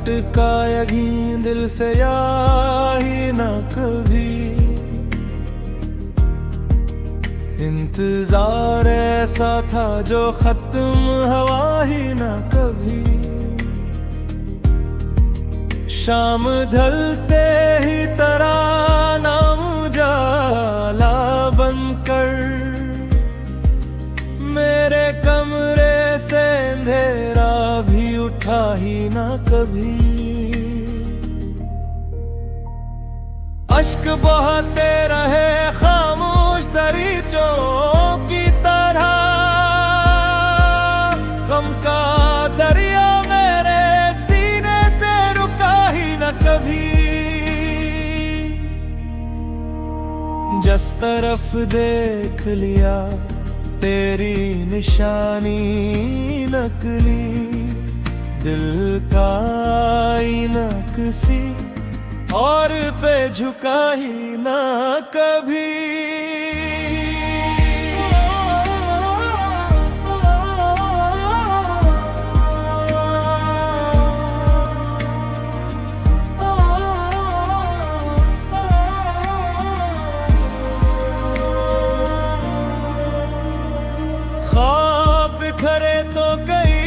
हटका यहीं दिल से याही ना कभी। इंतजार ऐसा था जो खत्म हवा ही ना कभी। शाम ढलते ही तरानाम जाला बनकर मेरे कमरे से अंधेरा भी उठा ही ना कभी। अश्क बहाते रहे खामोश दरीचों की तरह। गम का दरिया मेरे सीने से रुका ही न कभी। जिस तरफ देख लिया तेरी निशानी नकली। दिल का आईना किसी और पे झुका ही ना कभी। ख्वाब बिखरे तो कई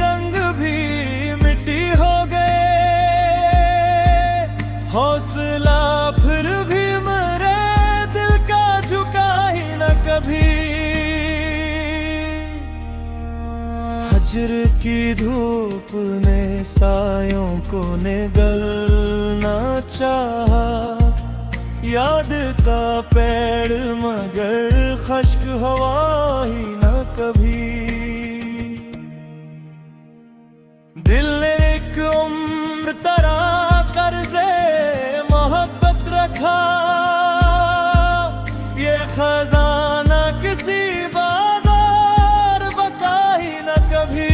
रंग भी मिट्टी हो गए। हौसला फिर भी मरे दिल का झुका ही न कभी। हजर की धूप ने सायों को निगलना चाहा। याद का पेड़ मगर खश्क हवा ही न कभी। दिल ने एक उम्र तरह कर्जे मोहब्बत रखा। ये खजाना किसी बाजार बका ही न कभी।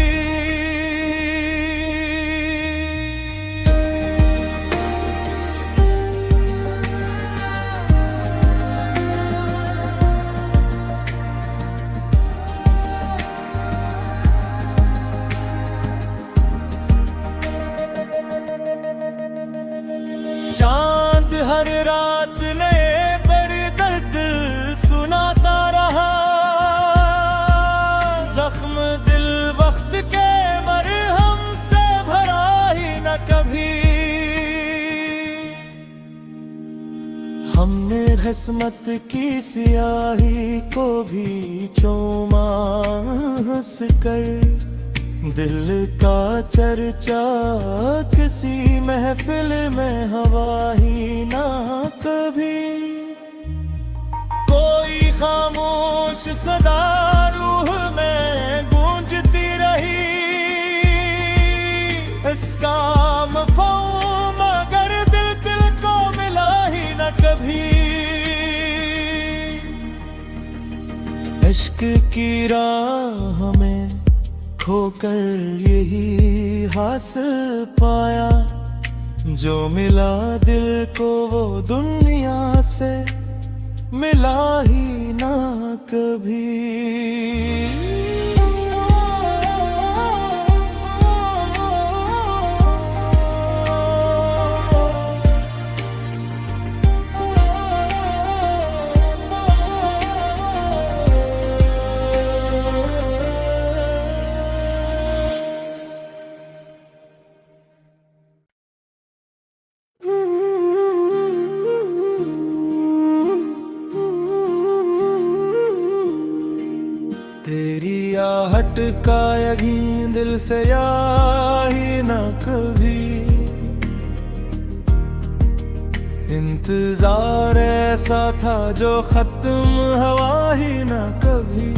चांद हर रात नए पर दर्द सुनाता रहा। जख्म दिल वक्त के मरहम से भरा ही न कभी। हमने किस्मत की सियाही को भी चूमा हंस कर। दिल का चर्चा किसी महफिल में हवा ही ना कभी। कोई खामोश सदा रूह में गूंजती रही। इसका मफ़हूम मगर दिल दिल को मिला ही न कभी। इश्क की राह में खोकर यही हासिल पाया। जो मिला दिल को वो दुनिया से मिला ही ना कभी। तेरी आहट का यहीं दिल से याही ना कभी। इंतजार ऐसा था जो खत्म हवा ही ना कभी।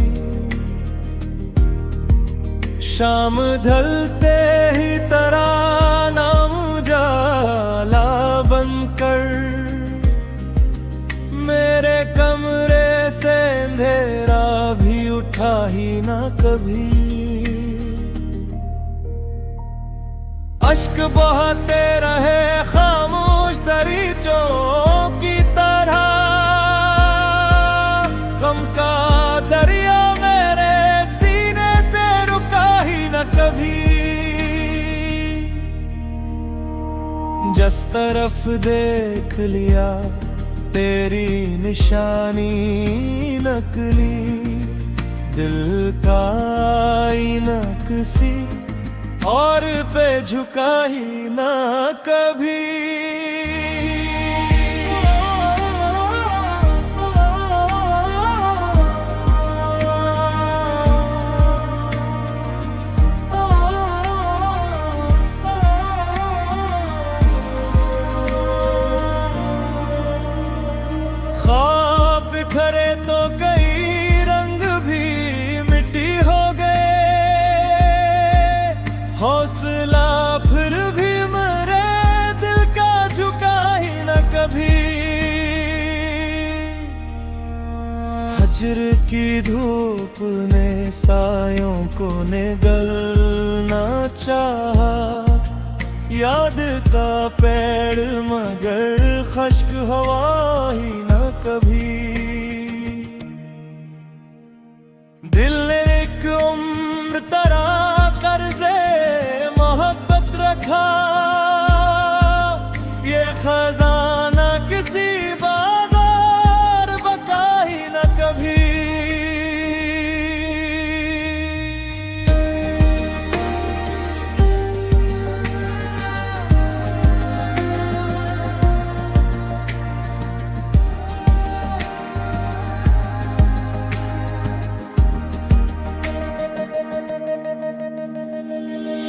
शाम ढलते ही तरानाम जाला बनकर मेरे कमरे से अंधेरा भी उठा ही ना कभी। अश्क बहाते रहे खामोश दरीचों की तरह। गम का दरिया मेरे सीने से रुका ही न कभी। तरफ देख लिया तेरी निशानी नकली, दिल का आईना किसी और पे झुका ही ना कभी। ख्वाब बिखरे तो कई रंग भी मिट्टी हो गए, हौसला फिर भी मरे, दिल का झुका ही न कभी। हज्र की धूप ने सायों को निगलना चाहा, याद का पेड़ मगर खश्क हवा ही न कभी। दिल ने एक उम्र तरा कर्जे मोहब्बत रखा, ये खजाना किसी बाजार बका ही न कभी।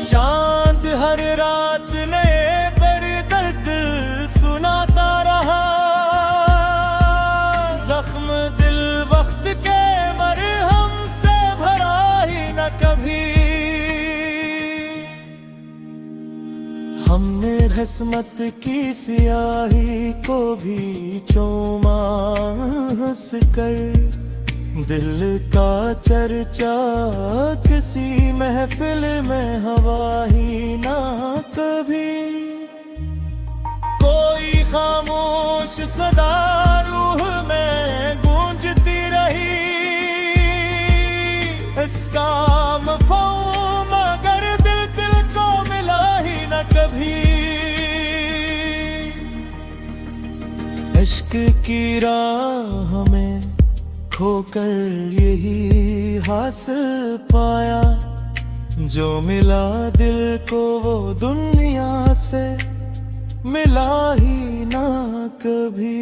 चांद हर रात नए पर दर्द सुनाता रहा, जख्म दिल वक्त के मरहम से भरा ही न कभी। हमने किस्मत की सियाही को भी चूमा हंस कर, दिल का चर्चा किसी महफिल में हवा ही ना कभी। कोई खामोश सदा रूह में गूंजती रही, इसका मफ़हूम मगर दिल को मिला ही न कभी। इश्क की राह में खोकर यही हासिल पाया, जो मिला दिल को वो दुनिया से मिला ही ना कभी।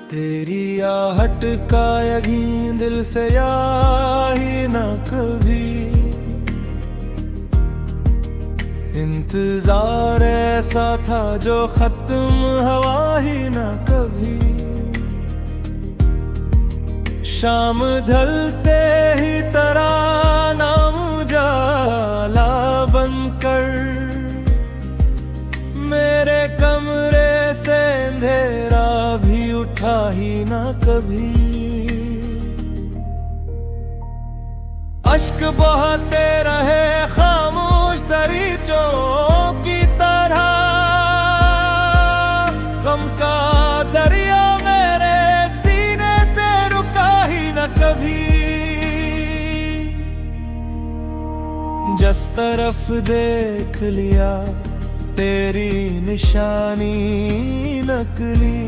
तेरी आहट का यकीन दिल से या ही न कभी, इंतजार ऐसा था जो खत्म हवा ही न कभी। शाम ढलते ही तराना उजाला बनकर, मेरे कमरे से अंधेरा भी उठा ही ना कभी। अश्क बहाते रहे खामोश दरीचों की तरह, गम का दरिया मेरे सीने से रुका ही न कभी। जिस तरफ देख लिया तेरी निशानी नकली,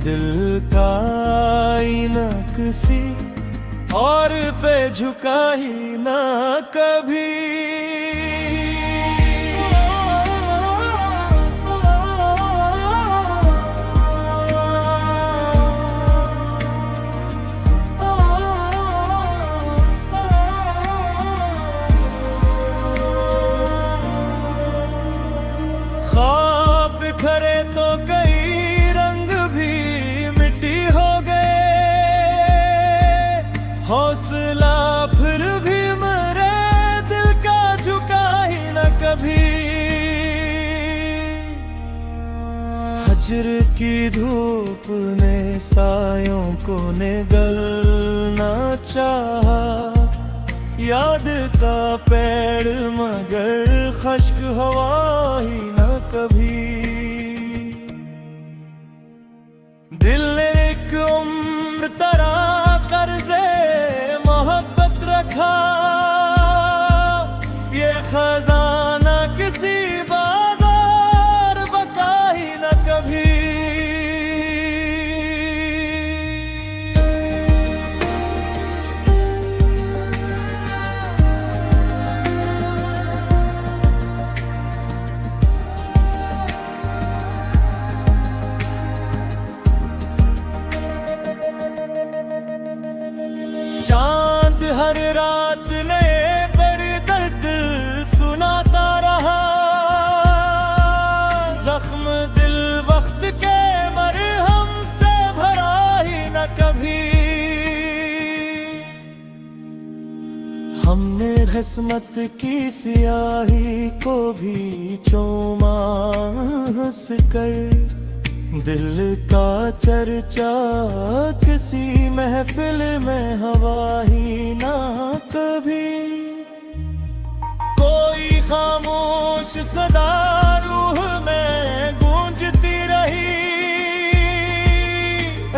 दिल का आईना किसी और पे झुका ही ना कभी। ख्वाब बिखरे तो कई रंग भी मिट्टी हो गए, हौसला फिर भी मरे, दिल का झुका की धूप ने सायों को निगलना चाहा, याद का पेड़ मगर खश्क हवा ही न कभी। दिल ने एक उम्र तरा कर्जे मोहब्बत रखा, ये खजाना किसी बाजार बका ही न कभी। चांद हर रात नए पर दर्द सुनाता रहा, जख्म दिल वक्त के मरहम से भरा ही न कभी। हमने किस्मत की सियाही को भी चूमा हंस कर, दिल का चर्चा किसी महफिल में हवा ही ना कभी। कोई खामोश सदा रूह में गूंजती रही,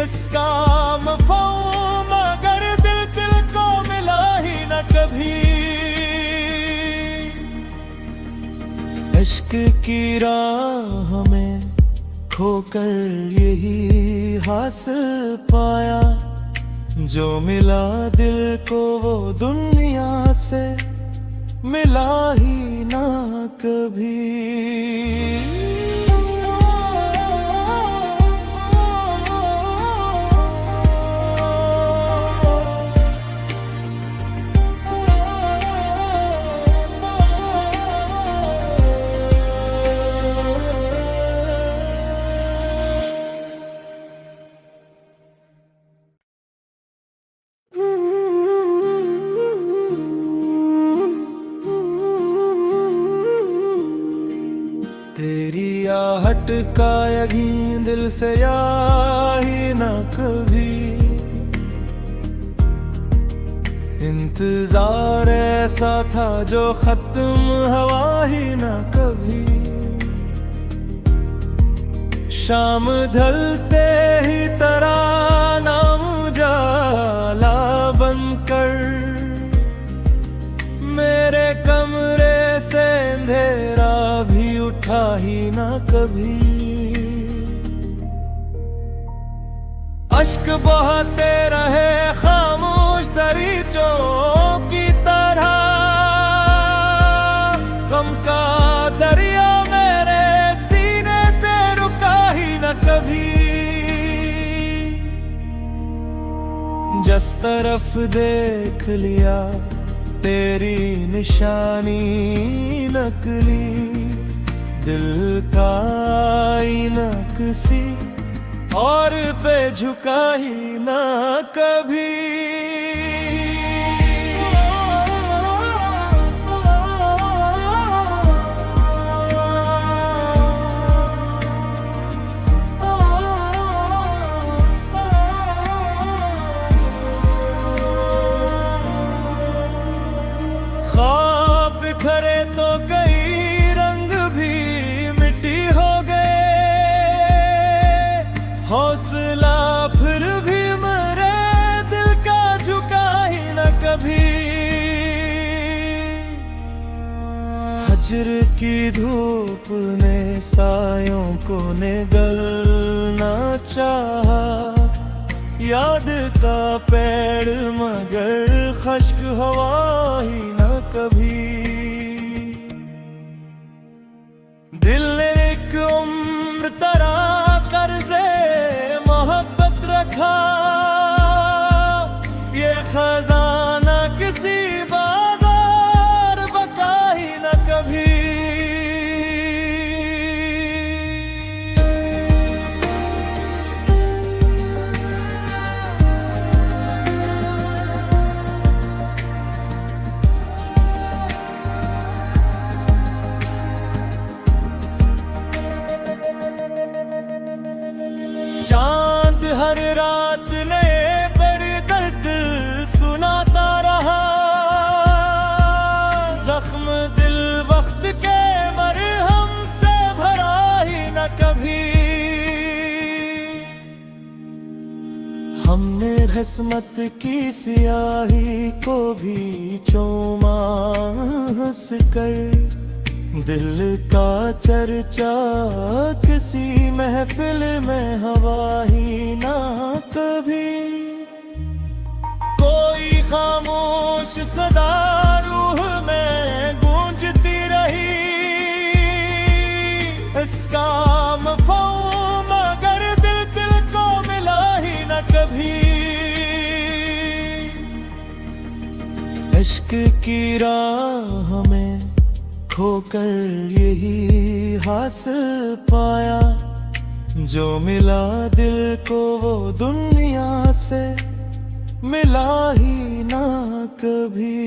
इसका मफ़हूम मगर दिल दिल को मिला ही न कभी। इश्क की राह में खोकर यही हासिल पाया, जो मिला दिल को वो दुनिया से मिला ही ना कभी। तेरी आहट का यकीन दिल से या ही न कभी। इंतजार ऐसा था जो खत्म हवा ही न कभी। शाम ढलते ही तरानाम जाला बनकर, मेरे कमरे से अंधेरा भी उठा ही ना कभी। अश्क बहाते रहे खामोश दरीचों की तरह, गम का दरिया मेरे सीने से रुका ही न कभी। जिस तरफ देख लिया तेरी निशानी नकली, दिल का आईना किसी और पे झुका ही ना कभी। ख्वाब बिखरे तो कई रंग भी मिट्टी हो गए, हौसला फिर भी मरे दिल का झुका ही न कभी। हजर की धूप ने सायों को निगलना चाहा, याद का पेड़ मगर खश्क हवा ही न कभी। दिल ने एक उम्र तरा कर्जे मोहब्बत रखा, ये खजाना किसी बाजार बका ही न कभी। हर रात नए पर दर्द सुनाता रहा। जख्म दिल वक्त के मरहम से भरा ही न कभी। हमने किस्मत की सियाही को भी चौमास कर, दिल का चर्चा किसी महफिल में हवा ही ना कभी। कोई खामोश सदा रूह में गूंजती रही, इसका मफ़हूम मगर दिल को मिला ही न कभी। इश्क की राह में खोकर यही हासिल पाया, जो मिला दिल को वो दुनिया से मिला ही ना कभी।